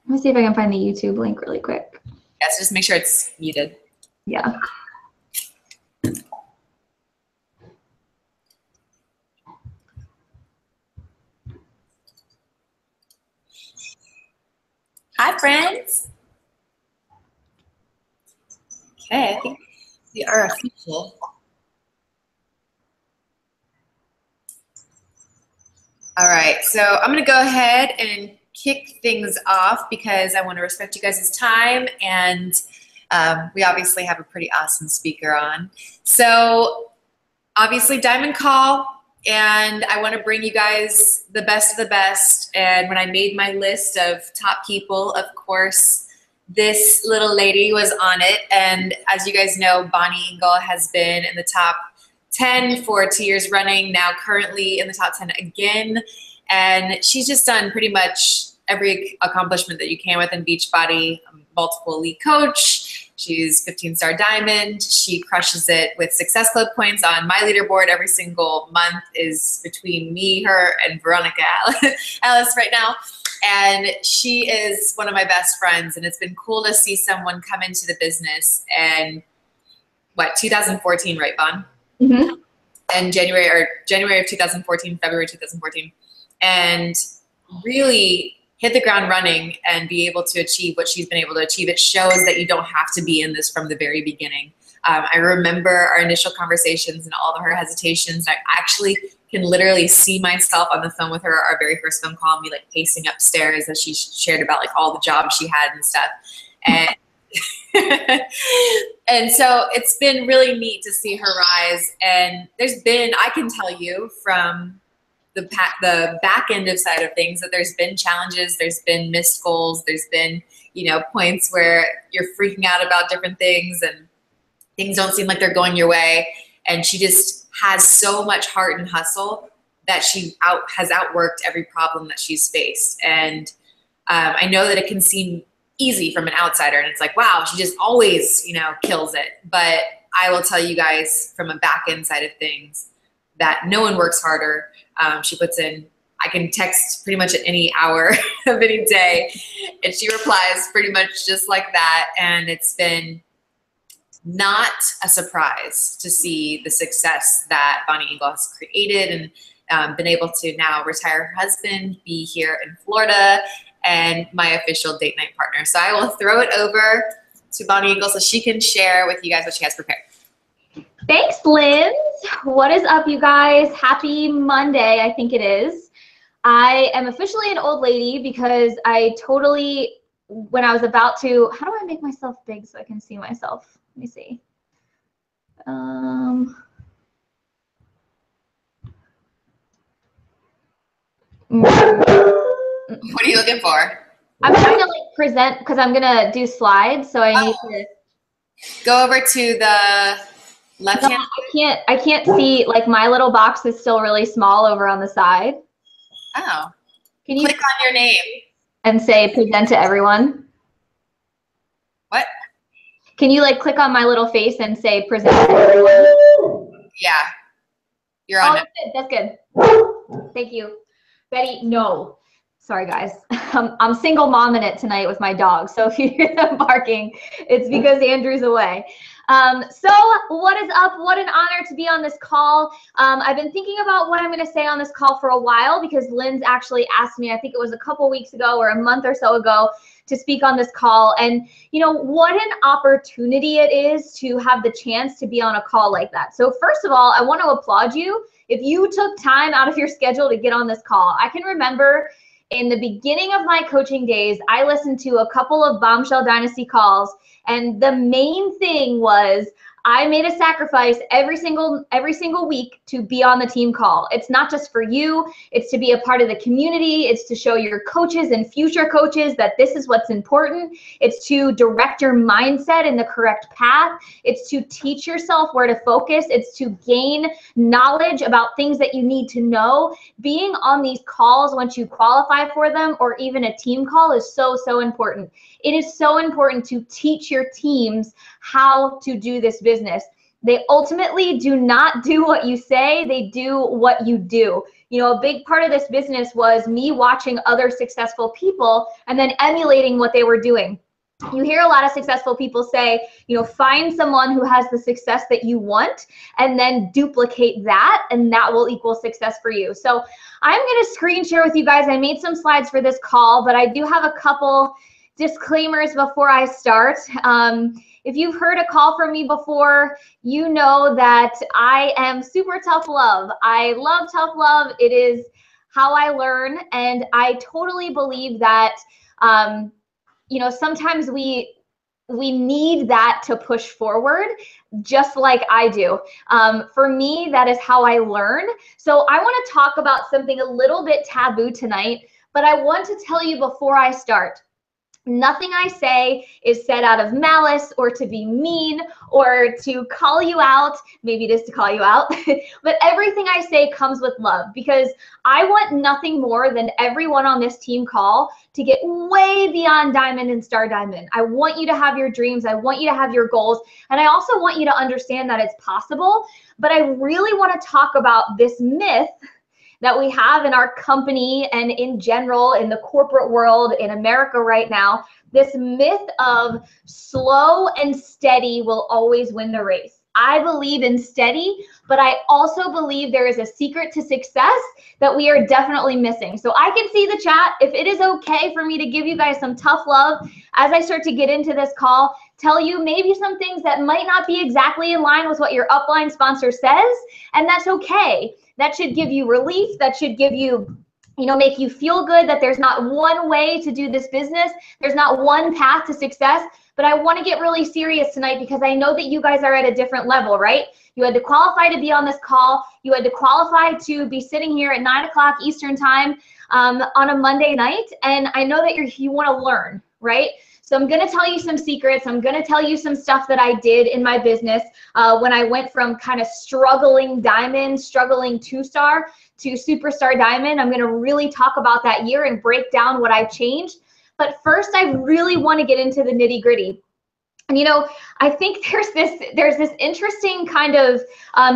Let me see if I can find the YouTube link really quick. Yes, just make sure it's muted. Yeah. Hi, friends. Okay, I think we are official. All right, so I'm going to go ahead and kick things off because I want to respect you guys' time, and we obviously have a pretty awesome speaker on. So obviously Diamond Call, and I want to bring you guys the best of the best. And when I made my list of top people, of course, this little lady was on it. And as you guys know, Bonnie Engle has been in the top 10 for 2 years running, now currently in the top 10 again. And she's just done pretty much every accomplishment that you can within Beachbody, multiple elite coach. She's 15-star diamond. She crushes it with Success Club points on my leaderboard every single month is between me, her, and Veronica Ellis right now. And she is one of my best friends. And it's been cool to see someone come into the business and 2014, right, Bon? Mm-hmm. And January of 2014, February 2014, and really hit the ground running and be able to achieve what she's been able to achieve. It shows that you don't have to be in this from the very beginning. I remember our initial conversations and all of her hesitations. I actually can literally see myself on the phone with her, our very first phone call, me like pacing upstairs as she shared about like all the jobs she had and stuff. And and so it's been really neat to see her rise. And there's been, I can tell you from the back end of side of things that there's been challenges, there's been missed goals, there's been, you know, points where you're freaking out about different things and things don't seem like they're going your way. And she just has so much heart and hustle that she has outworked every problem that she's faced. And I know that it can seem easy from an outsider and it's like, wow, she just always, you know, kills it. But I will tell you guys from a back end side of things that no one works harder. She puts in, I can text pretty much at any hour of any day and she replies pretty much just like that. And it's been not a surprise to see the success that Bonnie Engle has created and been able to now retire her husband, be here in Florida, and my official date night partner. So I will throw it over to Bonnie Engle so she can share with you guys what she has prepared. Thanks, Liz. What is up, you guys? Happy Monday, I think it is. I am officially an old lady because I totally, when I was about to, how do I make myself big so I can see myself? Let me see. What are you looking for? I'm trying to like present because I'm gonna do slides, so I need to go over to the left hand. I can't see, like my little box is still really small over on the side. Oh. Can you click on your name and say present to everyone? What? Can you like click on my little face and say present to everyone? Yeah. You're on it. That's good. Thank you. Betty, no. Sorry, guys. I'm single momming it tonight with my dog. So if you hear them barking, it's because Andrew's away. So what is up? What an honor to be on this call. I've been thinking about what I'm going to say on this call for a while because Lynn's actually asked me, I think it was a couple weeks ago or a month or so ago, to speak on this call. And you know, what an opportunity it is to have the chance to be on a call like that. So first of all, I want to applaud you. If you took time out of your schedule to get on this call, I can remember in the beginning of my coaching days, I listened to a couple of Bombshell Dynasty calls, and the main thing was I made a sacrifice every single week to be on the team call. It's not just for you, it's to be a part of the community, it's to show your coaches and future coaches that this is what's important. It's to direct your mindset in the correct path. It's to teach yourself where to focus. It's to gain knowledge about things that you need to know. Being on these calls once you qualify for them, or even a team call, is so, so important. It is so important to teach your teams how to do this business. They ultimately do not do what you say, they do what you do. a big part of this business was me watching other successful people and then emulating what they were doing. You hear a lot of successful people say, find someone who has the success that you want and then duplicate that, and that will equal success for you. So I'm going to screen share with you guys. I made some slides for this call, but I do have a couple disclaimers before I start. If you've heard a call from me before, you know that I am super tough love. I love tough love. It is how I learn, and I totally believe that sometimes we need that to push forward, just like I do. For me, that is how I learn. So I want to talk about something a little bit taboo tonight, but I want to tell you before I start, nothing I say is said out of malice or to be mean or to call you out. Maybe it is to call you out, but everything I say comes with love, because I want nothing more than everyone on this team call to get way beyond diamond and star diamond. I want you to have your dreams. I want you to have your goals. And I also want you to understand that it's possible. But I really want to talk about this myth that we have in our company and in general in the corporate world in America right now, this myth of slow and steady will always win the race. I believe in steady, but I also believe there is a secret to success that we are definitely missing. So I can see the chat. If it is okay for me to give you guys some tough love as I start to get into this call, tell you maybe some things that might not be exactly in line with what your upline sponsor says, and that's okay. That should give you relief. That should give you, make you feel good that there's not one way to do this business. There's not one path to success. But I want to get really serious tonight because I know that you guys are at a different level, right? You had to qualify to be on this call. You had to qualify to be sitting here at 9 o'clock Eastern time on a Monday night. And I know that you want to learn, right? So I'm going to tell you some secrets. I'm going to tell you some stuff that I did in my business when I went from kind of struggling diamond, struggling 2-star to superstar diamond. I'm going to really talk about that year and break down what I've changed. But first, I really want to get into the nitty gritty. And I think there's this interesting kind of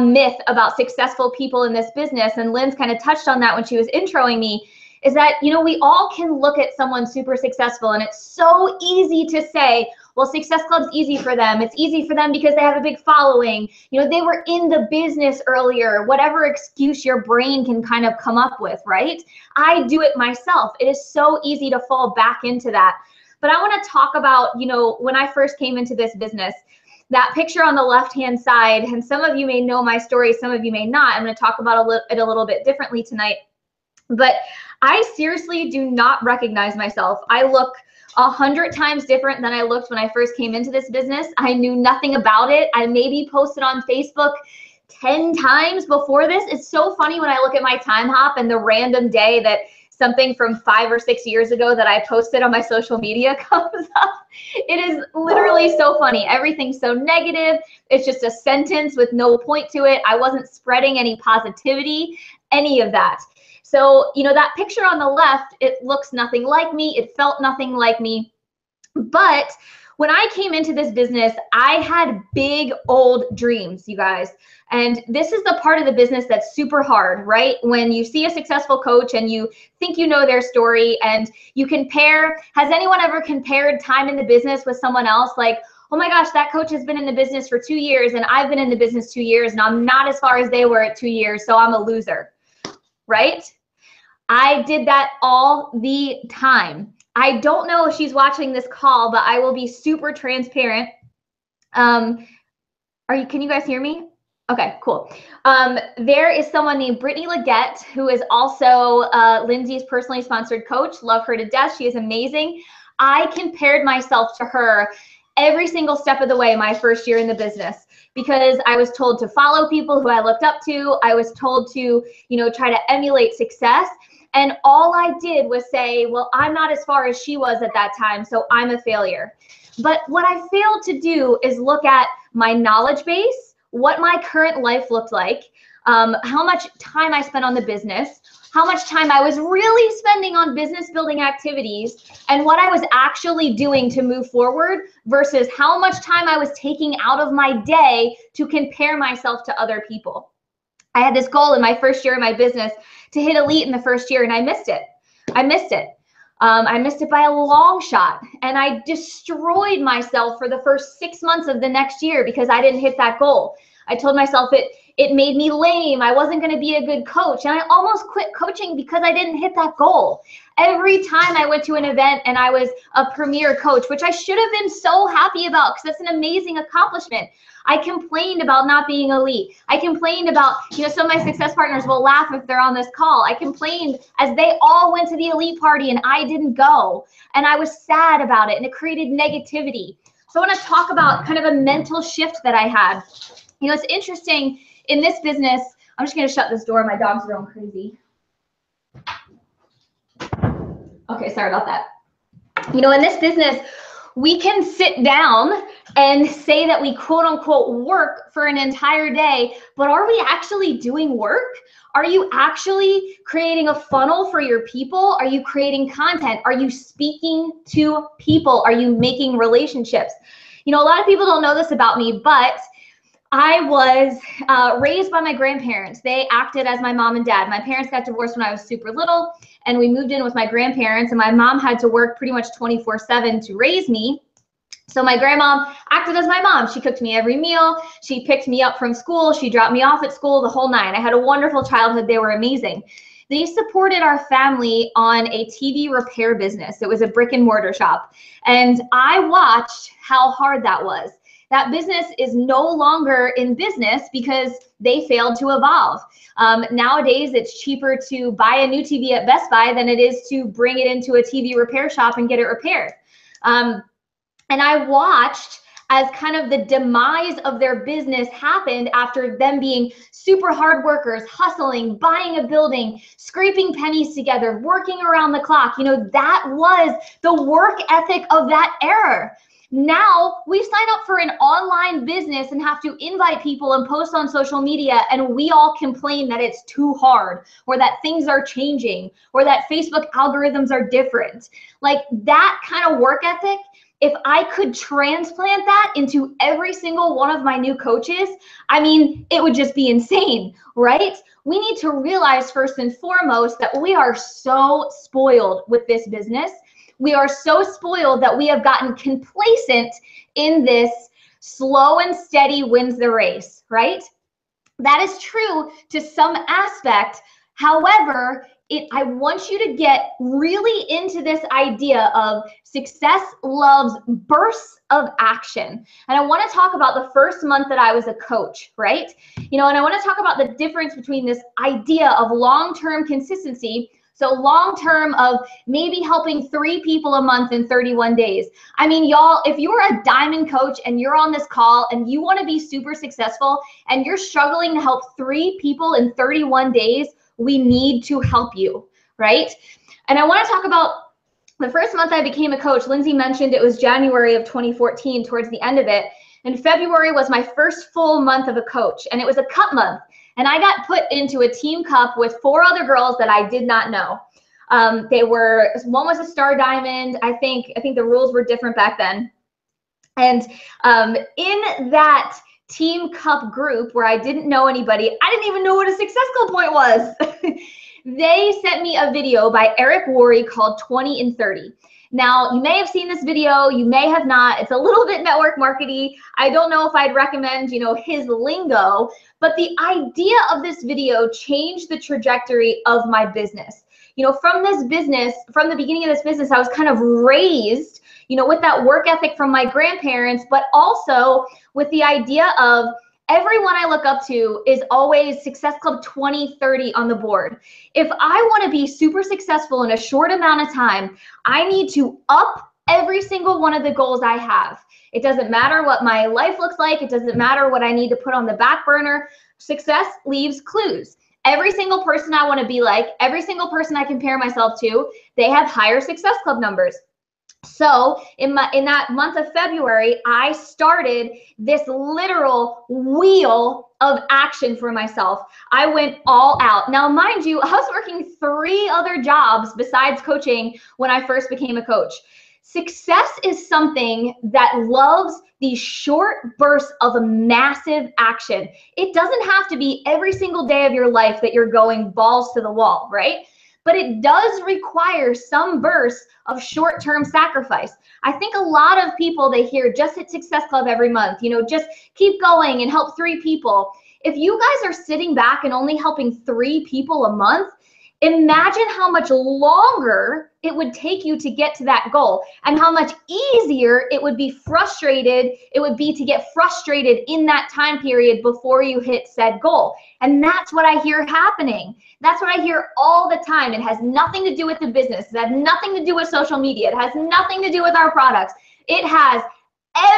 myth about successful people in this business, and Lynn's kind of touched on that when she was introing me, is that, we all can look at someone super successful and it's so easy to say, well, Success Club's easy for them. It's easy for them because they have a big following. They were in the business earlier, whatever excuse your brain can kind of come up with, right? I do it myself. It is so easy to fall back into that. But I want to talk about, when I first came into this business, that picture on the left-hand side, and some of you may know my story, some of you may not. I'm going to talk about it a little bit differently tonight. But I seriously do not recognize myself. I look 100 times different than I looked when I first came into this business. I knew nothing about it. I maybe posted on Facebook 10 times before this. It's so funny when I look at my time hop and the random day that something from 5 or 6 years ago that I posted on my social media comes up. It is literally so funny. Everything's so negative. It's just a sentence with no point to it. I wasn't spreading any positivity, any of that. So, that picture on the left, it looks nothing like me. It felt nothing like me. But when I came into this business, I had big old dreams, you guys. And this is the part of the business that's super hard, right? When you see a successful coach and you think you know their story and you compare, has anyone ever compared time in the business with someone else? Like, oh my gosh, that coach has been in the business for 2 years and I've been in the business 2 years and I'm not as far as they were at 2 years, so I'm a loser, right? I did that all the time. I don't know if she's watching this call, but I will be super transparent. Can you guys hear me? Okay, cool. There is someone named Brittany Leggett, who is also Lindsay's personally sponsored coach. Love her to death. She is amazing. I compared myself to her every single step of the way my first year in the business, because I was told to follow people who I looked up to. I was told to, try to emulate success. And all I did was say, well, I'm not as far as she was at that time, so I'm a failure. But what I failed to do is look at my knowledge base, what my current life looked like, how much time I spent on the business, how much time I was really spending on business building activities, and what I was actually doing to move forward versus how much time I was taking out of my day to compare myself to other people. I had this goal in my first year in my business to hit elite in the first year, and I missed it. I missed it. I missed it by a long shot, and I destroyed myself for the first 6 months of the next year because I didn't hit that goal. I told myself it made me lame. I wasn't going to be a good coach, and I almost quit coaching because I didn't hit that goal. Every time I went to an event and I was a premier coach, which I should have been so happy about because that's an amazing accomplishment, I complained about not being elite. I complained about, some of my success partners will laugh if they're on this call. I complained as they all went to the elite party and I didn't go. And I was sad about it, and it created negativity. So I want to talk about kind of a mental shift that I had. It's interesting in this business. I'm just going to shut this door. My dog's going crazy. Okay, sorry about that. In this business, we can sit down and say that we quote unquote work for an entire day, but are we actually doing work? Are you actually creating a funnel for your people? Are you creating content? Are you speaking to people? Are you making relationships? A lot of people don't know this about me, but I was raised by my grandparents. They acted as my mom and dad. My parents got divorced when I was super little, and we moved in with my grandparents, and my mom had to work pretty much 24/7 to raise me. So my grandmom acted as my mom. She cooked me every meal. She picked me up from school. She dropped me off at school, the whole nine. I had a wonderful childhood. They were amazing. They supported our family on a TV repair business. It was a brick and mortar shop. And I watched how hard that was. That business is no longer in business because they failed to evolve. Nowadays, it's cheaper to buy a new TV at Best Buy than it is to bring it into a TV repair shop and get it repaired. And I watched as kind of the demise of their business happened after them being super hard workers, hustling, buying a building, scraping pennies together, working around the clock. That was the work ethic of that era. Now we sign up for an online business and have to invite people and post on social media, and we all complain that it's too hard, or that things are changing, or that Facebook algorithms are different. Like that kind of work ethic, if I could transplant that into every single one of my new coaches, it would just be insane, right? We need to realize first and foremost that we are so spoiled with this business. We are so spoiled that we have gotten complacent in this slow and steady wins the race, right? That is true to some aspect. However, I want you to get really into this idea of success loves bursts of action. And I want to talk about the first month that I was a coach, right? And I want to talk about the difference between this idea of long-term consistency. So long-term of maybe helping 3 people a month in 31 days. Y'all, if you're a diamond coach and you're on this call and you want to be super successful and you're struggling to help 3 people in 31 days, we need to help you, right? And I want to talk about the first month I became a coach. Lindsay mentioned it was January of 2014, towards the end of it. And February was my first full month of a coach, and it was a cup month. And I got put into a team cup with 4 other girls that I did not know. One was a star diamond. I think the rules were different back then. And in that team cup group where I didn't know anybody, I didn't even know what a success club point was. They sent me a video by Eric Worre called 20 and 30. Now, you may have seen this video, you may have not. It's a little bit network marketing. I don't know if I'd recommend, his lingo, but the idea of this video changed the trajectory of my business. From the beginning of this business, I was kind of raised, with that work ethic from my grandparents, but also with the idea of everyone I look up to is always Success Club 2030 on the board. If I want to be super successful in a short amount of time, I need to up every single one of the goals I have. It doesn't matter what my life looks like. It doesn't matter what I need to put on the back burner. Success leaves clues. Every single person I want to be like, every single person I compare myself to, they have higher Success Club numbers. So in that month of February, I started this literal wheel of action for myself. I went all out. Now, mind you, I was working 3 other jobs besides coaching when I first became a coach. Success is something that loves these short bursts of massive action. It doesn't have to be every single day of your life that you're going balls to the wall, right? But it does require some bursts of short-term sacrifice. I think a lot of people, they hear just hit Success Club every month, you know, just keep going and help 3 people. If you guys are sitting back and only helping 3 people a month, imagine how much longer it would take you to get to that goal, and how much easier it would be to get frustrated in that time period before you hit said goal. And that's what I hear happening. That's what I hear all the time. It has nothing to do with the business. It has nothing to do with social media. It has nothing to do with our products. It has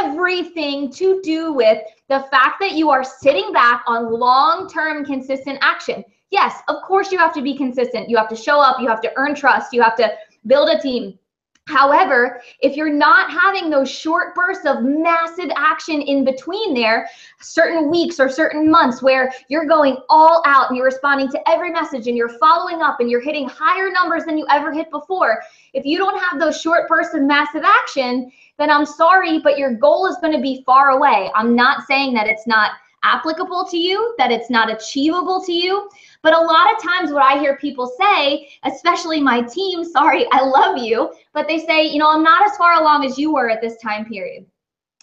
everything to do with the fact that you are sitting back on long-term consistent action. Yes, of course you have to be consistent. You have to show up. You have to earn trust. You have to build a team. However, if you're not having those short bursts of massive action in between there, certain weeks or certain months where you're going all out and you're responding to every message and you're following up and you're hitting higher numbers than you ever hit before, if you don't have those short bursts of massive action, then I'm sorry, but your goal is going to be far away. I'm not saying that it's not applicable to you, that it's not achievable to you. But a lot of times what I hear people say, especially my team, sorry, I love you, but they say, you know, I'm not as far along as you were at this time period.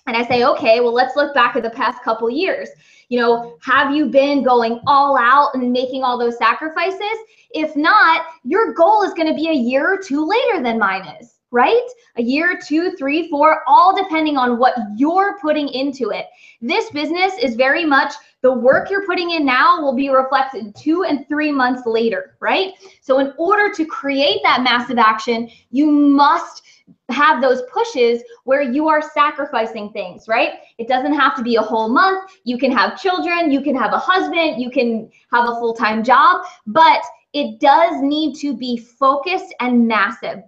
And I say, okay, well, let's look back at the past couple years. You know, have you been going all out and making all those sacrifices? If not, your goal is going to be a year or 2 later than mine is. Right? A year, 2, 3, 4, all depending on what you're putting into it. This business is very much the work you're putting in now will be reflected 2 and 3 months later, right? So in order to create that massive action, you must have those pushes where you are sacrificing things, right? It doesn't have to be a whole month. You can have children, you can have a husband, you can have a full-time job, but it does need to be focused and massive.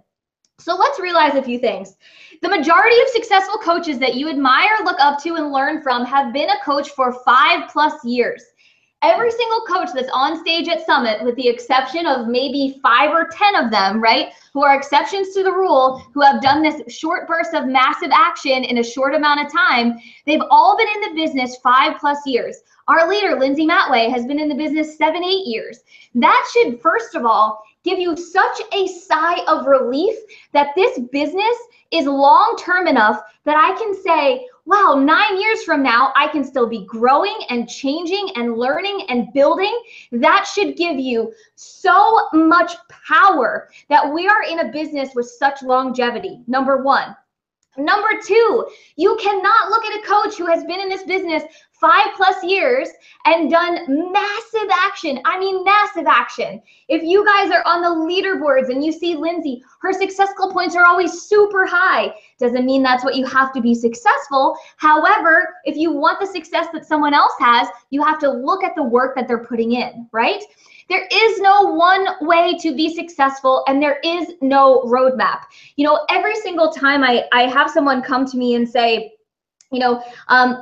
So let's realize a few things. The majority of successful coaches that you admire, look up to, and learn from have been a coach for 5+ years. Every single coach that's on stage at Summit, with the exception of maybe 5 or 10 of them, right, who are exceptions to the rule, who have done this short burst of massive action in a short amount of time, they've all been in the business 5+ years. Our leader, Lindsay Matway, has been in the business 7, 8 years. That should, first of all, give you such a sigh of relief that this business is long-term enough that I can say, wow, 9 years from now, I can still be growing and changing and learning and building. That should give you so much power that we are in a business with such longevity, number one. Number two, you cannot look at a coach who has been in this business 5+ years and done massive action. I mean, massive action. If you guys are on the leaderboards and you see Lindsay, her success club points are always super high. Doesn't mean that's what you have to be successful. However, if you want the success that someone else has, you have to look at the work that they're putting in, right? There is no one way to be successful, and there is no roadmap. You know, every single time I have someone come to me and say, you know,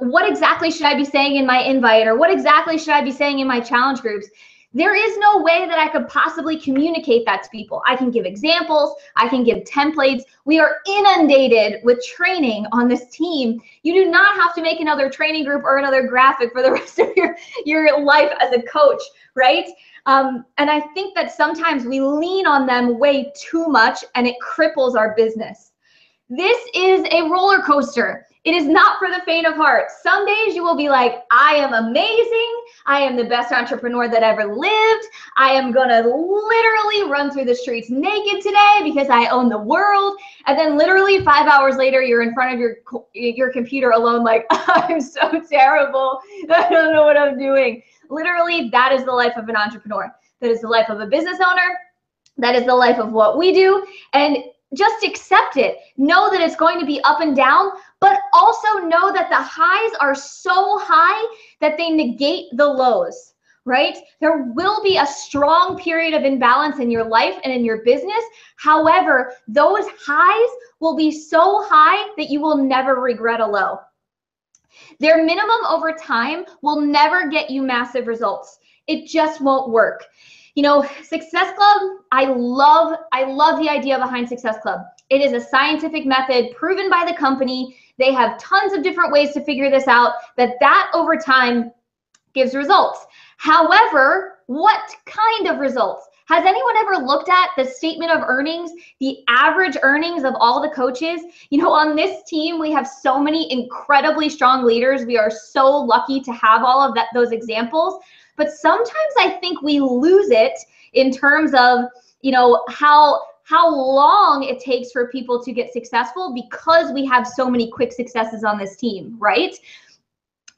what exactly should I be saying in my invite, or what exactly should I be saying in my challenge groups? There is no way that I could possibly communicate that to people. I can give examples, I can give templates. We are inundated with training on this team. You do not have to make another training group or another graphic for the rest of your life as a coach, right? And I think that sometimes we lean on them way too much, and it cripples our business. This is a roller coaster. It is not for the faint of heart. Some days you will be like, I am amazing. I am the best entrepreneur that ever lived. I am gonna literally run through the streets naked today because I own the world. And then literally 5 hours later, you're in front of your computer alone like, I'm so terrible. I don't know what I'm doing. Literally, that is the life of an entrepreneur. That is the life of a business owner. That is the life of what we do. And just accept it. Know that it's going to be up and down, but also know that the highs are so high that they negate the lows, right? There will be a strong period of imbalance in your life and in your business. However, those highs will be so high that you will never regret a low. Their minimum over time will never get you massive results. It just won't work. You know, Success Club, I love the idea behind Success Club. It is a scientific method proven by the company. They have tons of different ways to figure this out, that over time gives results. However, what kind of results? Has anyone ever looked at the statement of earnings, the average earnings of all the coaches? You know, on this team, we have so many incredibly strong leaders. We are so lucky to have all of those examples. But sometimes I think we lose it in terms of, you know, how long it takes for people to get successful because we have so many quick successes on this team, right?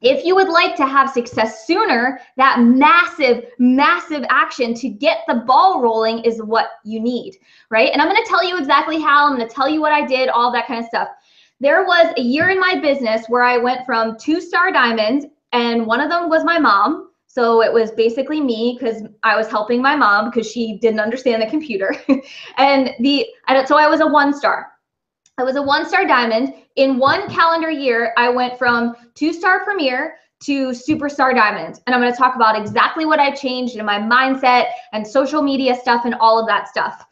If you would like to have success sooner, that massive, massive action to get the ball rolling is what you need, right? And I'm going to tell you exactly how. I'm going to tell you what I did, all that kind of stuff. There was a year in my business where I went from 2-star diamonds, and one of them was my mom. So it was basically me because I was helping my mom because she didn't understand the computer. So I was a 1-star. I was a 1-star diamond. In 1 calendar year, I went from 2-star premier to superstar diamond. And I'm going to talk about exactly what I changed in my mindset and social media stuff and all of that stuff.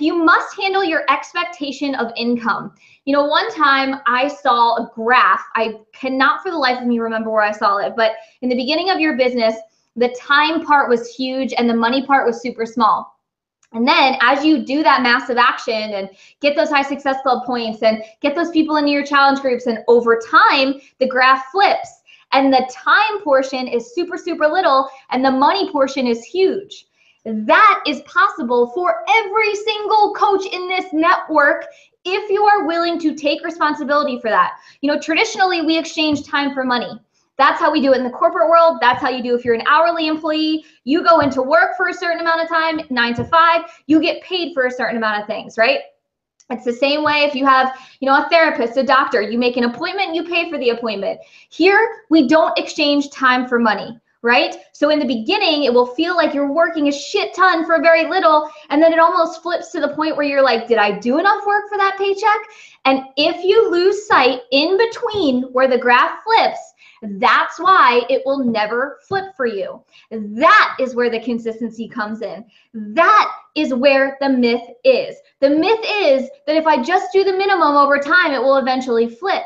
You must handle your expectation of income. You know, one time I saw a graph. I cannot for the life of me remember where I saw it, but in the beginning of your business, the time part was huge and the money part was super small. And then as you do that massive action and get those high success club points and get those people into your challenge groups, and over time, the graph flips and the time portion is super, super little and the money portion is huge. That is possible for every single coach in this network if you are willing to take responsibility for that. You know, traditionally we exchange time for money. That's how we do it in the corporate world. That's how you do if you're an hourly employee. You go into work for a certain amount of time, 9 to 5, you get paid for a certain amount of things, right? It's the same way if you have, you know, a therapist, a doctor, you make an appointment, you pay for the appointment. Here, we don't exchange time for money, right? So in the beginning, it will feel like you're working a shit ton for very little, and then it almost flips to the point where you're like, did I do enough work for that paycheck? And if you lose sight in between where the graph flips, that's why it will never flip for you. That is where the consistency comes in. That is where the myth is. The myth is that if I just do the minimum over time, it will eventually flip.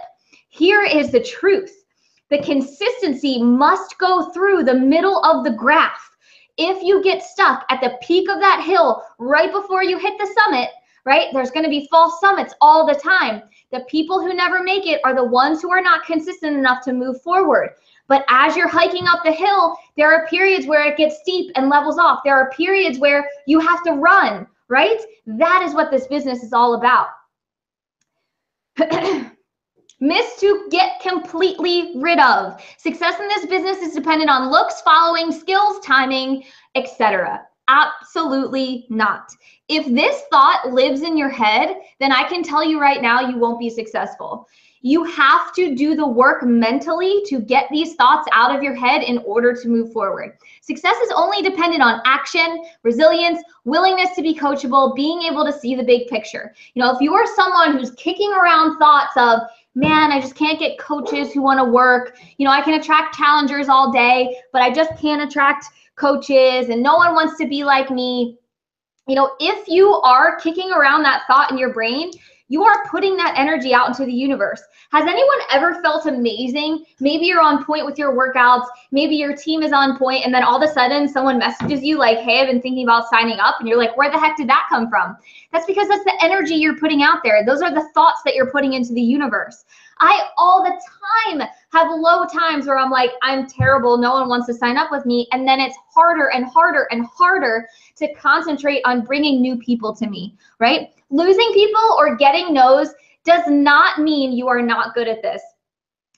Here is the truth. The consistency must go through the middle of the graph. If you get stuck at the peak of that hill right before you hit the summit, right? There's going to be false summits all the time. The people who never make it are the ones who are not consistent enough to move forward. But as you're hiking up the hill, there are periods where it gets steep and levels off. There are periods where you have to run, right? That is what this business is all about. Myths to get completely rid of. Success in this business is dependent on looks, following, skills, timing, etc. Absolutely not. If this thought lives in your head, then I can tell you right now, you won't be successful. You have to do the work mentally to get these thoughts out of your head in order to move forward. Success is only dependent on action, resilience, willingness to be coachable, being able to see the big picture. You know, if you are someone who's kicking around thoughts of, man, I just can't get coaches who want to work. You know, I can attract challengers all day, but I just can't attract coaches and no one wants to be like me. You know, if you are kicking around that thought in your brain, you are putting that energy out into the universe. Has anyone ever felt amazing? Maybe you're on point with your workouts. Maybe your team is on point, and then all of a sudden someone messages you like, hey, I've been thinking about signing up. And you're like, where the heck did that come from? That's because that's the energy you're putting out there. Those are the thoughts that you're putting into the universe. I all the time have low times where I'm like, I'm terrible. No one wants to sign up with me. And then it's harder and harder and harder to concentrate on bringing new people to me, right? Losing people or getting no's does not mean you are not good at this.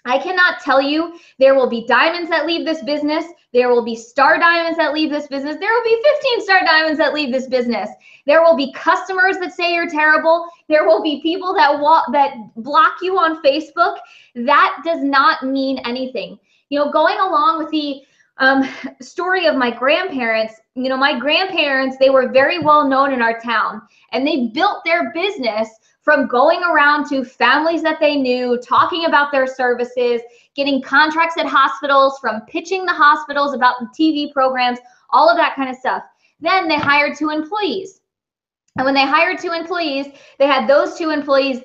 I cannot tell you there will be diamonds that leave this business. There will be star diamonds that leave this business. There will be 15-star diamonds that leave this business. There will be customers that say you're terrible. There will be people that block you on Facebook. That does not mean anything. You know, going along with the story of my grandparents, you know, my grandparents, they were very well known in our town, and they built their business from going around to families that they knew, talking about their services, getting contracts at hospitals, from pitching the hospitals about the TV programs, all of that kind of stuff. Then they hired 2 employees. And when they hired 2 employees, they had those 2 employees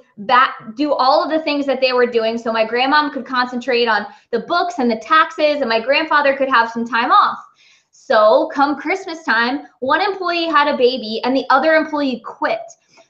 do all of the things that they were doing. So my grandmom could concentrate on the books and the taxes, and my grandfather could have some time off. So come Christmas time, 1 employee had a baby and the other employee quit.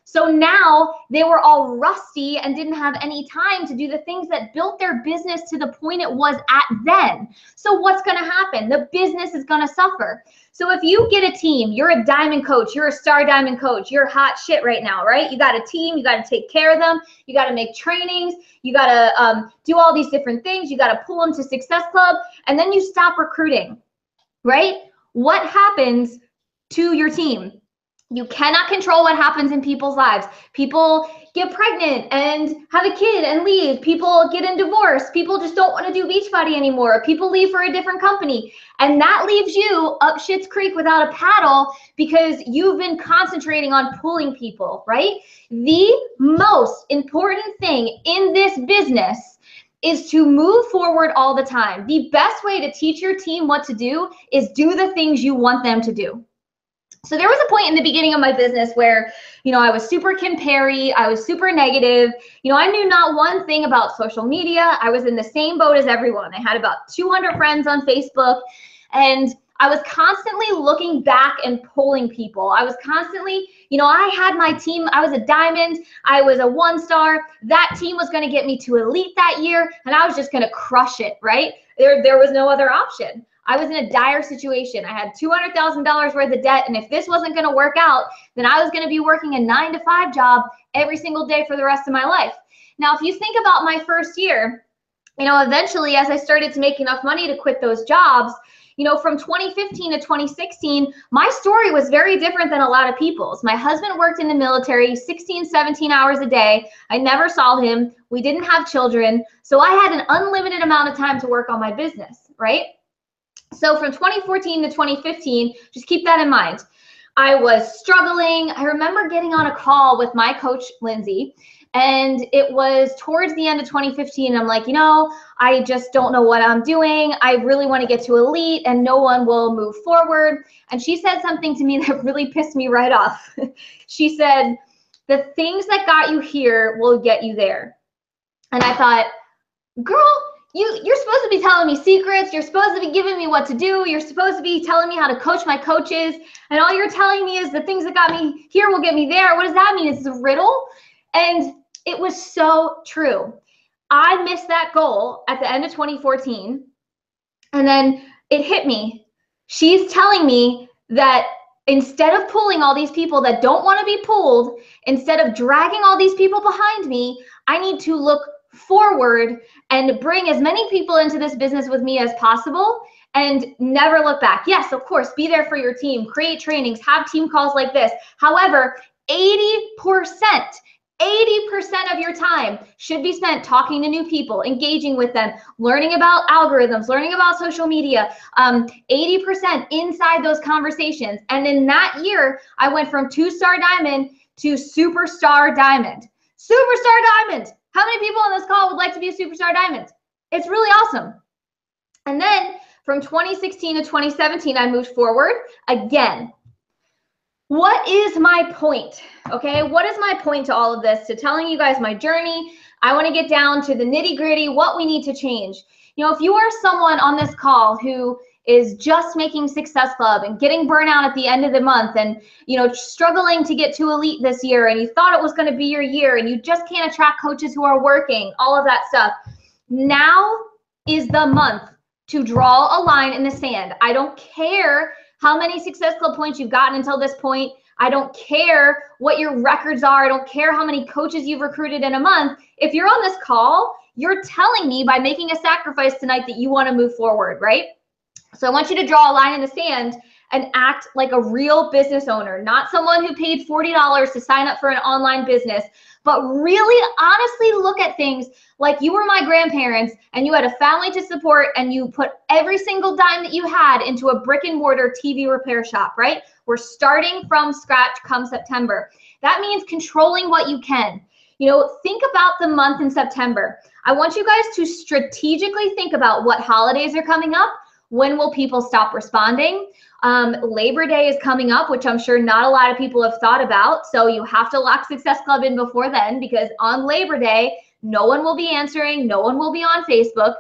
So now they were all rusty and didn't have any time to do the things that built their business to the point it was at then. So what's going to happen? The business is going to suffer. So if you get a team, you're a diamond coach, you're a star diamond coach, you're hot shit right now, right? You got a team, you got to take care of them, you got to make trainings, you got to do all these different things, you got to pull them to Success Club, and then you stop recruiting, right? What happens to your team? You cannot control what happens in people's lives. People get pregnant and have a kid and leave. People get in divorce. People just don't want to do Beachbody anymore. People leave for a different company. And that leaves you up Schitt's Creek without a paddle because you've been concentrating on pulling people, right? The most important thing in this business is to move forward all the time. The best way to teach your team what to do is do the things you want them to do. So there was a point in the beginning of my business where, I was super Kim Perry. I was super negative. I knew not one thing about social media. I was in the same boat as everyone. I had about 200 friends on Facebook, and I was constantly looking back and pulling people. I was constantly, I had my team. I was a diamond. I was a 1-star. That team was going to get me to elite that year, and I was just going to crush it, right? There was no other option. I was in a dire situation. I had $200,000 worth of debt, and if this wasn't going to work out, then I was going to be working a 9-to-5 job every single day for the rest of my life. Now, if you think about my first year, eventually as I started to make enough money to quit those jobs, from 2015 to 2016, my story was very different than a lot of people's. My husband worked in the military 16, 17 hours a day. I never saw him. We didn't have children. So I had an unlimited amount of time to work on my business, right? So from 2014 to 2015, just keep that in mind. I was struggling. I remember getting on a call with my coach, Lindsay, and it was towards the end of 2015. I'm like, I just don't know what I'm doing. I really want to get to elite and no one will move forward. And she said something to me that really pissed me right off. She said, the things that got you here will get you there. And I thought, girl, you're supposed to be telling me secrets. You're supposed to be giving me what to do. You're supposed to be telling me how to coach my coaches. And all you're telling me is the things that got me here will get me there. What does that mean? Is this a riddle? And it was so true. I missed that goal at the end of 2014. And then it hit me. She's telling me that instead of pulling all these people that don't want to be pulled, instead of dragging all these people behind me, I need to look forward and bring as many people into this business with me as possible and never look back. Yes, of course, be there for your team, create trainings, have team calls like this. However, 80% of your time should be spent talking to new people, engaging with them, learning about algorithms, learning about social media, 80% inside those conversations. And in that year, I went from 2-star diamond to superstar diamond. Superstar diamond. How many people on this call would like to be a superstar diamond? It's really awesome. And then from 2016 to 2017, I moved forward again. What is my point? Okay, what is my point to all of this? To telling you guys my journey. I want to get down to the nitty-gritty, what we need to change. If you are someone on this call who is just making Success Club and getting burnout at the end of the month and, struggling to get to elite this year, and you thought it was going to be your year and you just can't attract coaches who are working, all of that stuff. Now is the month to draw a line in the sand. I don't care how many Success Club points you've gotten until this point. I don't care what your records are. I don't care how many coaches you've recruited in a month. If you're on this call, you're telling me by making a sacrifice tonight that you want to move forward, right? So I want you to draw a line in the sand and act like a real business owner, not someone who paid $40 to sign up for an online business, but really honestly look at things like you were my grandparents and you had a family to support and you put every single dime that you had into a brick and mortar TV repair shop, right? We're starting from scratch come September. That means controlling what you can. Think about the month in September. I want you guys to strategically think about what holidays are coming up, When will people stop responding? Labor Day is coming up, which I'm sure not a lot of people have thought about. So you have to lock Success Club in before then, because on Labor Day, no one will be answering, no one will be on Facebook.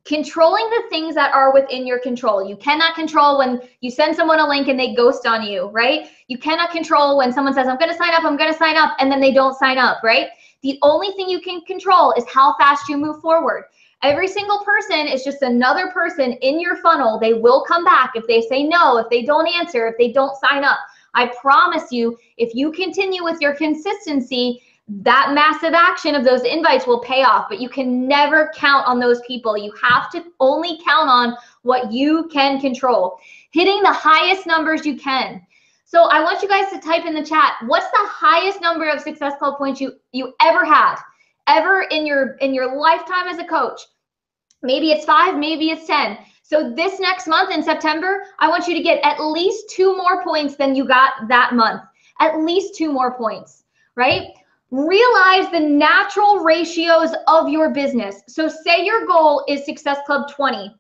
Controlling the things that are within your control. You cannot control when you send someone a link and they ghost on you, right? You cannot control when someone says, I'm going to sign up, and then they don't sign up, right? The only thing you can control is how fast you move forward. Every single person is just another person in your funnel. They will come back if they say no, if they don't answer, if they don't sign up. I promise you, if you continue with your consistency, that massive action of those invites will pay off, but you can never count on those people. You have to only count on what you can control, hitting the highest numbers you can. So I want you guys to type in the chat, what's the highest number of Success Club points you ever had, ever in your lifetime as a coach? Maybe it's 5, maybe it's 10. So this next month in September, I want you to get at least 2 more points than you got that month. At least 2 more points, right? Realize the natural ratios of your business. So say your goal is Success Club 20,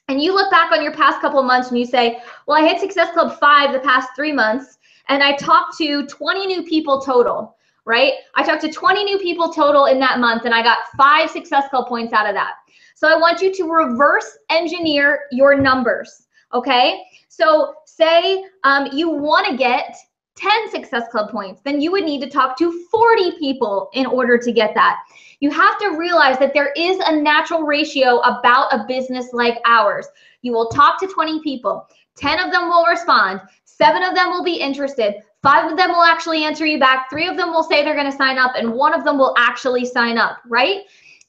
and you look back on your past couple of months and you say, well, I hit Success Club 5 the past 3 months, and I talked to 20 new people total, right? I talked to 20 new people total in that month, and I got 5 Success Club points out of that. So I want you to reverse engineer your numbers, okay? So say you want to get 10 Success Club points, then you would need to talk to 40 people in order to get that. You have to realize that there is a natural ratio about a business like ours. You will talk to 20 people, 10 of them will respond, 7 of them will be interested, 5 of them will actually answer you back, 3 of them will say they're going to sign up, and 1 of them will actually sign up, right?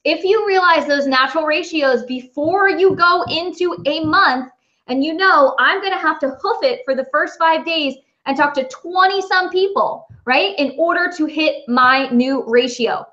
If you realize those natural ratios before you go into a month, and you know, I'm going to have to hoof it for the first 5 days and talk to 20 some people, right? In order to hit my new ratio.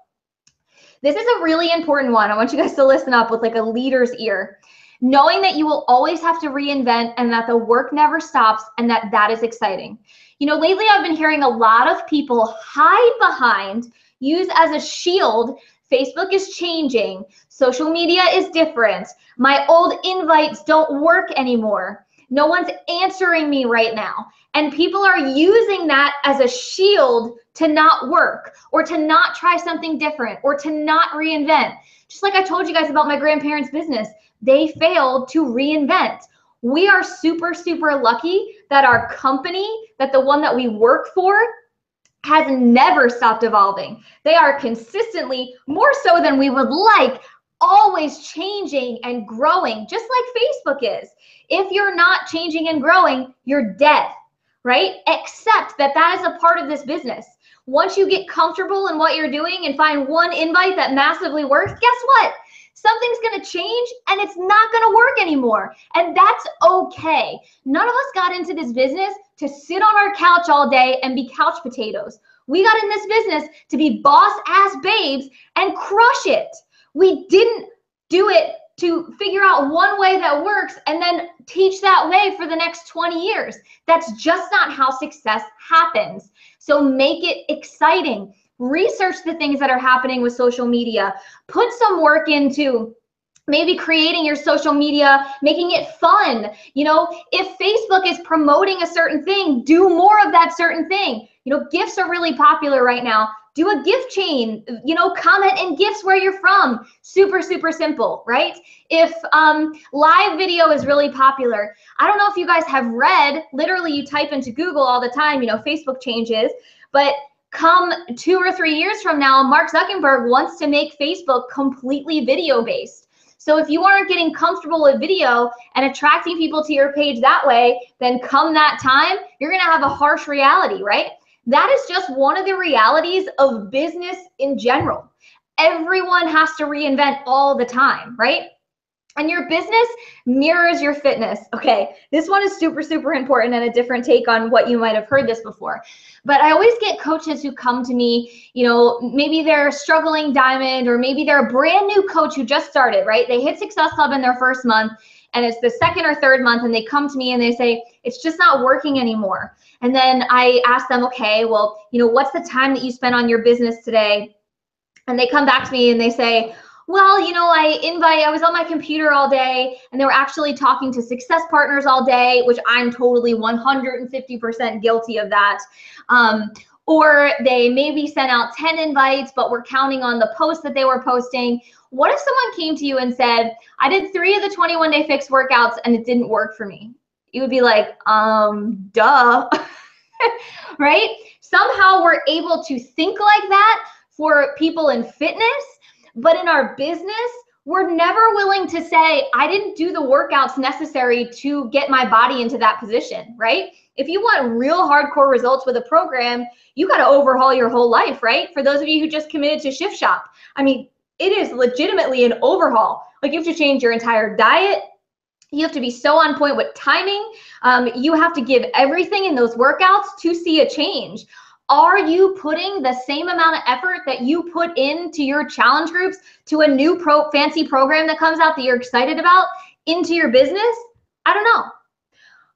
This is a really important one. I want you guys to listen up with like a leader's ear. Knowing that you will always have to reinvent and that the work never stops and that is exciting. You know, lately I've been hearing a lot of people hide behind, use as a shield, Facebook is changing, social media is different, my old invites don't work anymore, no one's answering me right now. And people are using that as a shield to not work or to not try something different or to not reinvent. Just like I told you guys about my grandparents' business, they failed to reinvent. We are super, super lucky that our company, that the one that we work for, has never stopped evolving. They are consistently, more so than we would like, always changing and growing, just like Facebook is. If you're not changing and growing, you're dead, right? Except that is a part of this business. Once you get comfortable in what you're doing and find one invite that massively works, guess what? Something's going to change and it's not going to work anymore. And that's okay. None of us got into this business to sit on our couch all day and be couch potatoes. We got in this business to be boss ass babes and crush it. We didn't do it to figure out one way that works and then teach that way for the next 20 years. That's just not how success happens. So make it exciting. Research the things that are happening with social media. Put some work into maybe creating your social media, making it fun. You know, if Facebook is promoting a certain thing, do more of that certain thing. You know, gifts are really popular right now. Do a gift chain, you know, comment in gifts where you're from. Super, super simple, right? If live video is really popular, I don't know if you guys have read, literally you type into Google all the time, you know, Facebook changes, but come 2 or 3 years from now, Mark Zuckerberg wants to make Facebook completely video based. So if you aren't getting comfortable with video and attracting people to your page that way, then come that time, you're gonna have a harsh reality, right? That is just one of the realities of business in general. Everyone has to reinvent all the time, right? And your business mirrors your fitness. Okay, this one is super, super important and a different take on what you might have heard this before. But I always get coaches who come to me, you know, maybe they're struggling diamond or maybe they're a brand new coach who just started, right? They hit Success Club in their first month and it's the 2nd or 3rd month and they come to me and they say, it's just not working anymore. And then I ask them, okay, well, you know, what's the time that you spend on your business today? And they come back to me and they say, Well, I was on my computer all day and they were actually talking to success partners all day, which I'm totally 150% guilty of that. Or they maybe sent out 10 invites, but we're counting on the posts that they were posting. What if someone came to you and said, I did 3 of the 21-day fix workouts and it didn't work for me? You would be like, duh, right? Somehow we're able to think like that for people in fitness, but in our business, we're never willing to say, I didn't do the workouts necessary to get my body into that position, right? If you want real hardcore results with a program, you got to overhaul your whole life, right? For those of you who just committed to Shift Shop, I mean, it is legitimately an overhaul. Like, you have to change your entire diet. You have to be so on point with timing. You have to give everything in those workouts to see a change. Are you putting the same amount of effort that you put into your challenge groups to a new fancy program that comes out that you're excited about into your business? I don't know.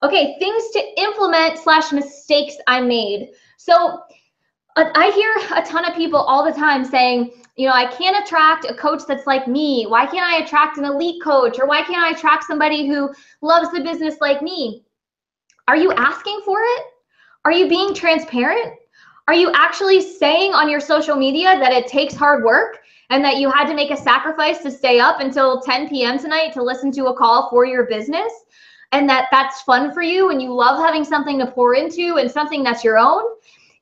Okay, things to implement / mistakes I made. So I hear a ton of people all the time saying, I can't attract a coach that's like me. Why can't I attract an elite coach? Or why can't I attract somebody who loves the business like me? Are you asking for it? Are you being transparent? Are you actually saying on your social media that it takes hard work and that you had to make a sacrifice to stay up until 10 p.m. tonight to listen to a call for your business? And that's fun for you and you love having something to pour into and something that's your own?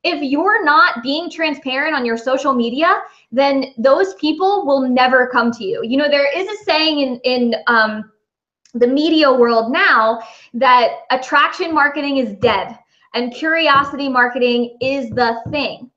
If you're not being transparent on your social media, then those people will never come to you. There is a saying in the media world now that attraction marketing is dead and curiosity marketing is the thing.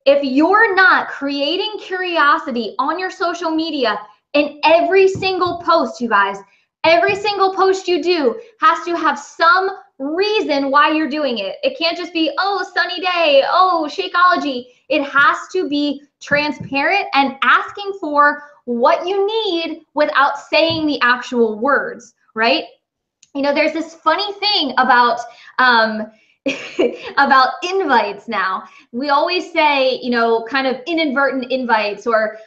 If you're not creating curiosity on your social media in every single post, you guys, every single post you do has to have some reason why you're doing it. It can't just be, oh, sunny day, oh, Shakeology. It has to be transparent and asking for what you need without saying the actual words, right? There's this funny thing about about invites now. We always say, kind of inadvertent invites or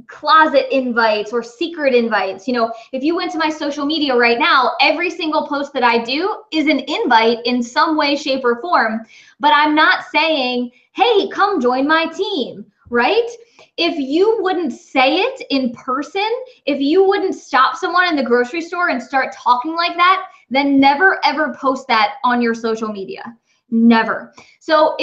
closet invites or secret invites. If you went to my social media right now, every single post that I do is an invite in some way, shape, or form. But I'm not saying, hey, come join my team, right? If you wouldn't say it in person, if you wouldn't stop someone in the grocery store and start talking like that, then never ever post that on your social media. Never. So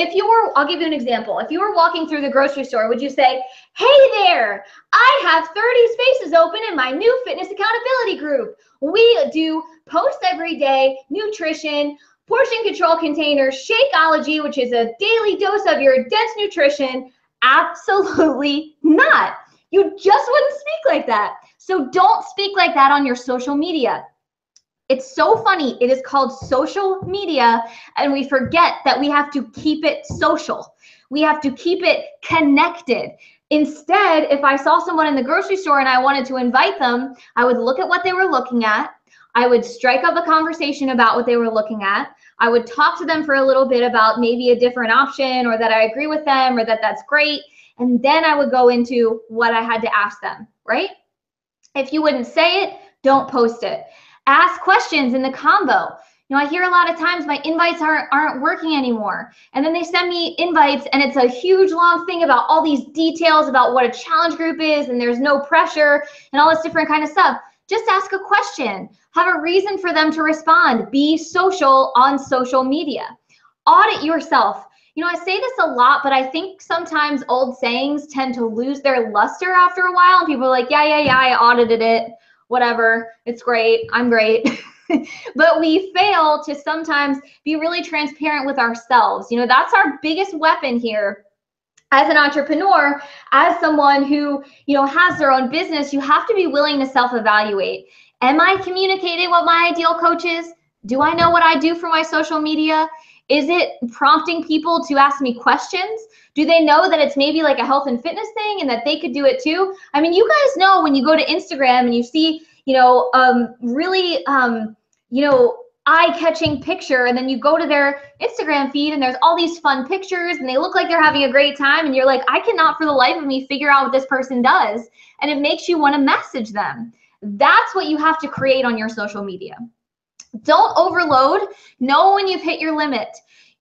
I'll give you an example. If you were walking through the grocery store, would you say, hey there, I have 30 spaces open in my new fitness accountability group. We do post every day, nutrition, portion control containers, Shakeology, which is a daily dose of your dense nutrition. Absolutely not. You just wouldn't speak like that. So don't speak like that on your social media. It's so funny. It is called social media, and we forget that we have to keep it social. We have to keep it connected. Instead, if I saw someone in the grocery store and I wanted to invite them, I would look at what they were looking at. I would strike up a conversation about what they were looking at. I would talk to them for a little bit about maybe a different option or that I agree with them or that that's great. And then I would go into what I had to ask them, right? If you wouldn't say it, don't post it. Ask questions in the combo. I hear a lot of times my invites aren't working anymore. And then they send me invites and it's a huge long thing about all these details about what a challenge group is and there's no pressure and all this different kind of stuff. Just ask a question. Have a reason for them to respond. Be social on social media. Audit yourself. I say this a lot, but I think sometimes old sayings tend to lose their luster after a while. And people are like, yeah, I audited it. Whatever. It's great. I'm great. But we fail to sometimes be really transparent with ourselves. That's our biggest weapon here. As an entrepreneur, as someone who, has their own business, you have to be willing to self-evaluate. Am I communicating what my ideal coach is? Do I know what I do for my social media? Is it prompting people to ask me questions? Do they know that it's maybe like a health and fitness thing and that they could do it too? I mean, you guys know when you go to Instagram and you see, really, eye-catching picture, and then you go to their Instagram feed and there's all these fun pictures and they look like they're having a great time, and you're like, I cannot for the life of me figure out what this person does, and it makes you want to message them. That's what you have to create on your social media. Don't overload. Know when you've hit your limit.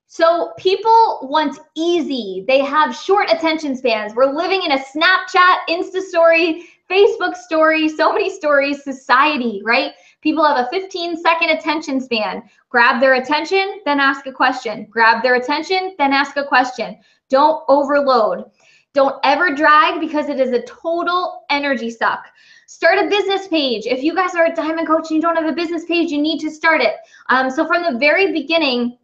So people want easy. They have short attention spans. We're living in a Snapchat, Insta story, Facebook story, so many stories society, right? People have a 15-second attention span. Grab their attention, then ask a question. Grab their attention, then ask a question. Don't overload. Don't ever drag, because it is a total energy suck. Start a business page. If you guys are a diamond coach and you don't have a business page, you need to start it. So from the very beginning,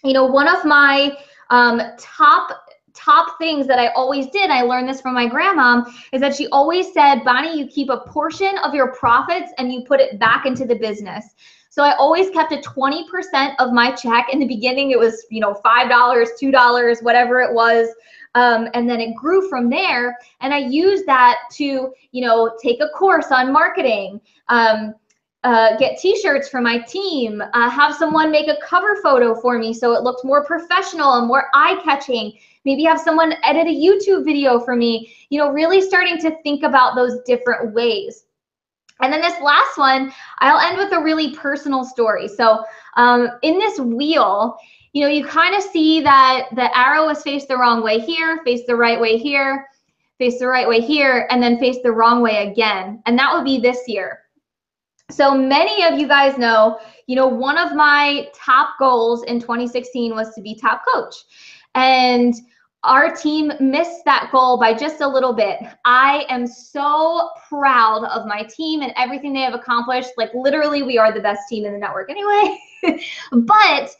you know, one of my top things that I always did, I learned this from my grandma, is that she always said, Bonnie, you keep a portion of your profits and you put it back into the business. So I always kept a 20% of my check. In the beginning, it was, you know, $5, $2, whatever it was. And then it grew from there. And I used that to, you know, take a course on marketing, get t-shirts for my team, have someone make a cover photo for me so it looked more professional and more eye-catching, maybe have someone edit a YouTube video for me, you know, really starting to think about those different ways. And then this last one, I'll end with a really personal story. So in this wheel, you know, you kind of see that the arrow is faced the wrong way here, face the right way here, face the right way here, and then face the wrong way again. And that would be this year. So many of you guys know, you know, one of my top goals in 2016 was to be top coach. And our team missed that goal by just a little bit. I am so proud of my team and everything they have accomplished. Like literally, we are the best team in the network anyway. But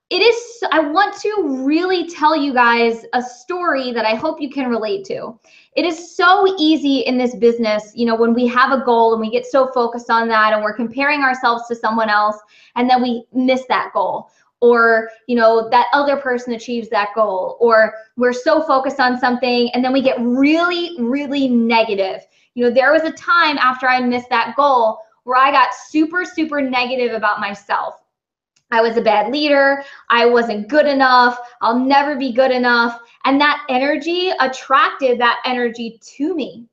it is, I want to really tell you guys a story that I hope you can relate to. It is so easy in this business, you know, when we have a goal and we get so focused on that and we're comparing ourselves to someone else, and then we miss that goal, or, you know, that other person achieves that goal, or we're so focused on something and then we get really, really negative. You know, there was a time after I missed that goal where I got super, super negative about myself. I was a bad leader. I wasn't good enough. I'll never be good enough. And that energy attracted that energy to me.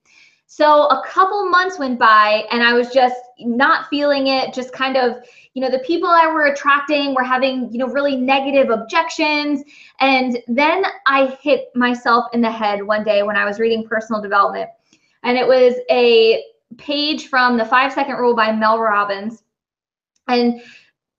So a couple months went by and I was just not feeling it, just kind of, you know, the people I were attracting were having, you know, really negative objections. And then I hit myself in the head one day when I was reading personal development. And it was a page from the 5-Second Rule by Mel Robbins. And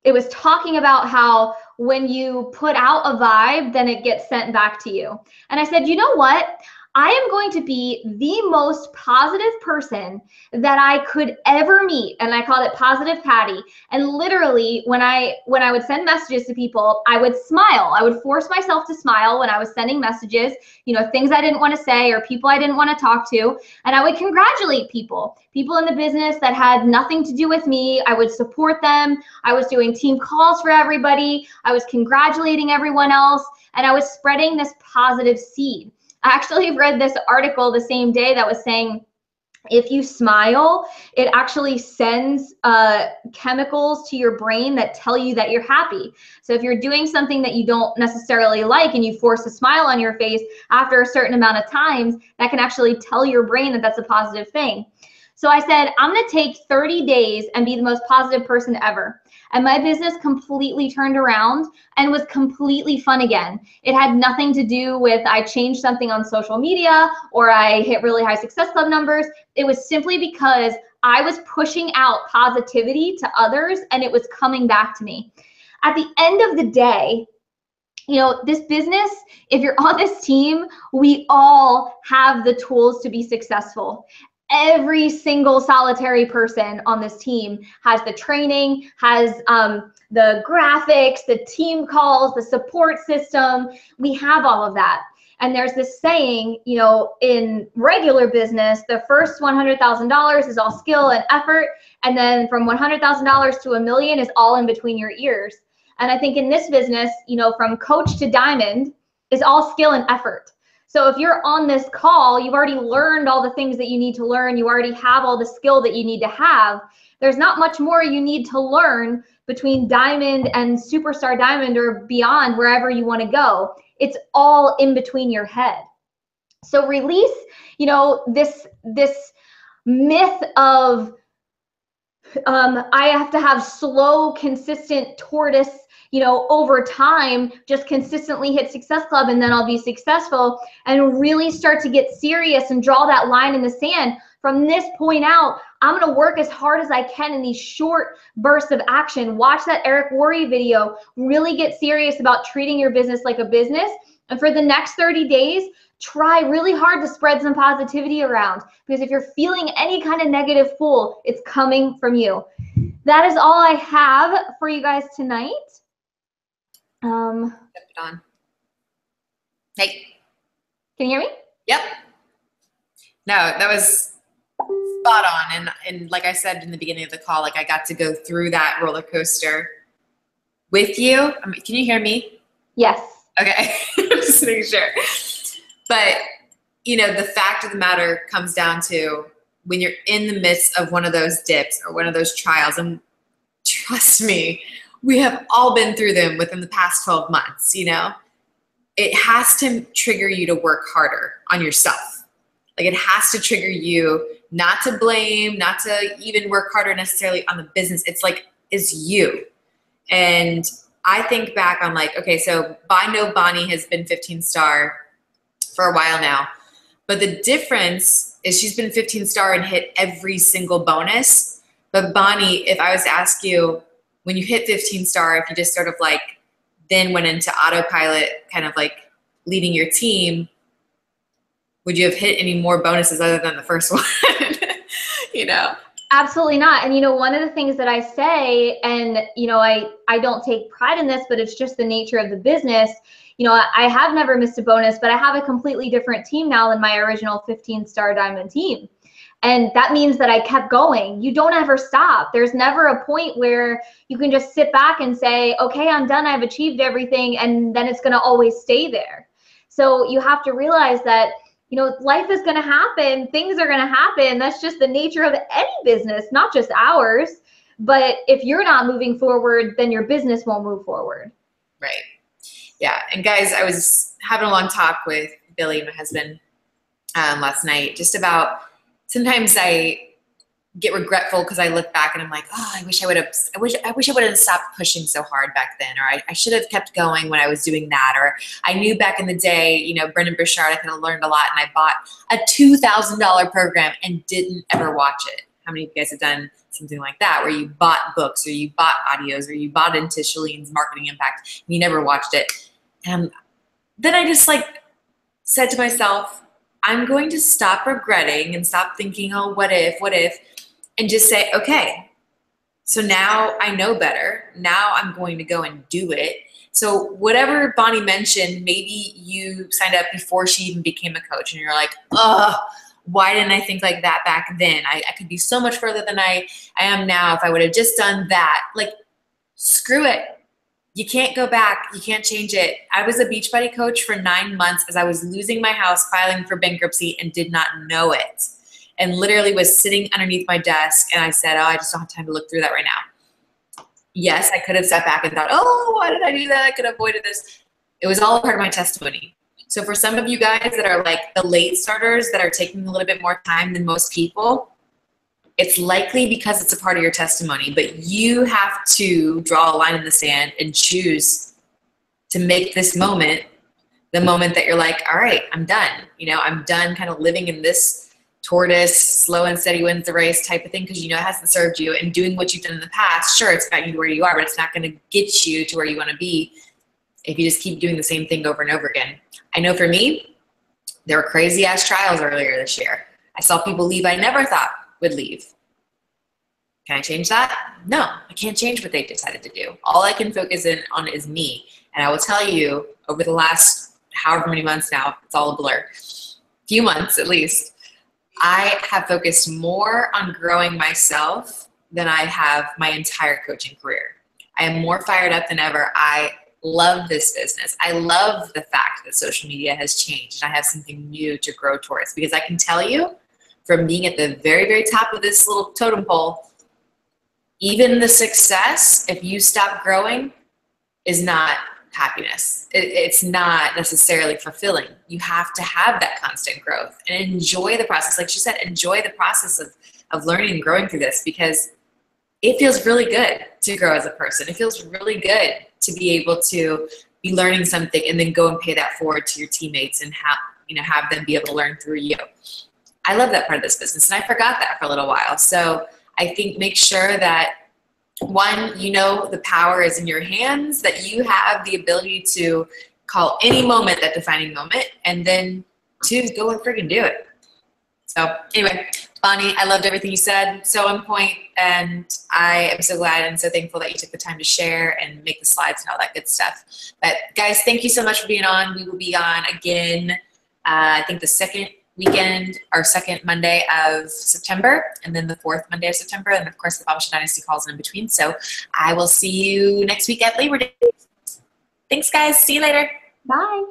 it was talking about how when you put out a vibe, then it gets sent back to you. And I said, you know what? I am going to be the most positive person that I could ever meet. And I called it Positive Patty. And literally, when I would send messages to people, I would smile. I would force myself to smile when I was sending messages, you know, things I didn't want to say or people I didn't want to talk to. And I would congratulate people in the business that had nothing to do with me. I would support them. I was doing team calls for everybody. I was congratulating everyone else. And I was spreading this positive seed. I actually read this article the same day that was saying, if you smile, it actually sends chemicals to your brain that tell you that you're happy. So if you're doing something that you don't necessarily like and you force a smile on your face after a certain amount of times, that can actually tell your brain that that's a positive thing. So I said, I'm going to take 30 days and be the most positive person ever. And my business completely turned around and was completely fun again. It had nothing to do with I changed something on social media or I hit really high Success Club numbers. It was simply because I was pushing out positivity to others and it was coming back to me. At the end of the day, you know, this business, if you're on this team, we all have the tools to be successful. Every single solitary person on this team has the training, has the graphics, the team calls, the support system. We have all of that. And there's this saying, you know, in regular business, the first $100,000 is all skill and effort. And then from $100,000 to $1 million is all in between your ears. And I think in this business, you know, from coach to diamond is all skill and effort. So if you're on this call, you've already learned all the things that you need to learn. You already have all the skill that you need to have. There's not much more you need to learn between diamond and superstar diamond or beyond, wherever you want to go. It's all in between your head. So release, you know, this myth of I have to have slow, consistent tortoise, you know, over time, just consistently hit Success Club and then I'll be successful, and really start to get serious and draw that line in the sand. From this point out, I'm going to work as hard as I can in these short bursts of action. Watch that Eric Worre video. Really get serious about treating your business like a business. And for the next 30 days, try really hard to spread some positivity around, because if you're feeling any kind of negative pull, it's coming from you. That is all I have for you guys tonight. Hey. Can you hear me? Yep. No, that was spot on. And like I said in the beginning of the call, like I got to go through that roller coaster with you. Can you hear me? Yes. Okay. Just making sure. But, you know, the fact of the matter comes down to when you're in the midst of one of those dips or one of those trials, and trust me, we have all been through them within the past 12 months, you know, it has to trigger you to work harder on yourself. Like it has to trigger you not to blame, not to even work harder necessarily on the business. It's like, it's you. And I think back on like, okay, so I know Bonnie has been 15-star for a while now, but the difference is she's been 15-star and hit every single bonus. But Bonnie, if I was to ask you, when you hit 15-star, if you just sort of like then went into autopilot, kind of like leading your team, would you have hit any more bonuses other than the first one? You know? Absolutely not. And, you know, one of the things that I say, and, you know, I don't take pride in this, but it's just the nature of the business. You know, I have never missed a bonus, but I have a completely different team now than my original 15-star diamond team. And that means that I kept going. You don't ever stop. There's never a point where you can just sit back and say, okay, I'm done. I've achieved everything. And then it's going to always stay there. So you have to realize that, you know, life is going to happen. Things are going to happen. That's just the nature of any business, not just ours. But if you're not moving forward, then your business won't move forward. Right. Yeah. And guys, I was having a long talk with Billy, my husband, last night, just about sometimes I get regretful because I look back and I'm like, oh, I wish I would have stopped pushing so hard back then, or I should have kept going when I was doing that, or I knew back in the day, you know, Brendan Burchard, I could have learned a lot, and I bought a $2,000 program and didn't ever watch it. How many of you guys have done something like that, where you bought books or you bought audios or you bought into Shalene's Marketing Impact and you never watched it? And then I just like said to myself, I'm going to stop regretting and stop thinking, oh, what if, and just say, okay, so now I know better. Now I'm going to go and do it. So whatever Bonnie mentioned, maybe you signed up before she even became a coach and you're like, oh, why didn't I think like that back then? I could be so much further than I am now if I would have just done that. Like, screw it. You can't go back. You can't change it. I was a Beachbody coach for 9 months as I was losing my house, filing for bankruptcy, and did not know it. And literally was sitting underneath my desk, and I said, oh, I just don't have time to look through that right now. Yes, I could have sat back and thought, oh, why did I do that? I could have avoided this. It was all a part of my testimony. So for some of you guys that are like the late starters that are taking a little bit more time than most people, it's likely because it's a part of your testimony, but you have to draw a line in the sand and choose to make this moment the moment that you're like, all right, I'm done. You know, I'm done kind of living in this tortoise, slow and steady wins the race type of thing, because you know it hasn't served you, and doing what you've done in the past, sure, it's gotten you to where you are, but it's not going to get you to where you want to be if you just keep doing the same thing over and over again. I know for me, there were crazy ass trials earlier this year. I saw people leave I never thought would leave. Can I change that? No, I can't change what they decided to do. All I can focus in on is me. And I will tell you, over the last however many months now, it's all a blur, few months at least, I have focused more on growing myself than I have my entire coaching career. I am more fired up than ever. I love this business. I love the fact that social media has changed and I have something new to grow towards, because I can tell you from being at the very, very top of this little totem pole, even the success, if you stop growing, is not happiness. It's not necessarily fulfilling. You have to have that constant growth and enjoy the process. Like she said, enjoy the process of learning and growing through this, because it feels really good to grow as a person. It feels really good to be able to be learning something and then go and pay that forward to your teammates and have them be able to learn through you. I love that part of this business, and I forgot that for a little while. So I think make sure that, one, the power is in your hands, that you have the ability to call any moment that defining moment, and then two, go and freaking do it. So anyway, Bonnie, I loved everything you said. So on point, and I am so glad and so thankful that you took the time to share and make the slides and all that good stuff. But guys, thank you so much for being on. We will be on again, I think the second weekend or second Monday of September, and then the fourth Monday of September, and of course the Bombshell Dynasty calls in between. So I will see you next week at Labor Day. Thanks guys, see you later. Bye.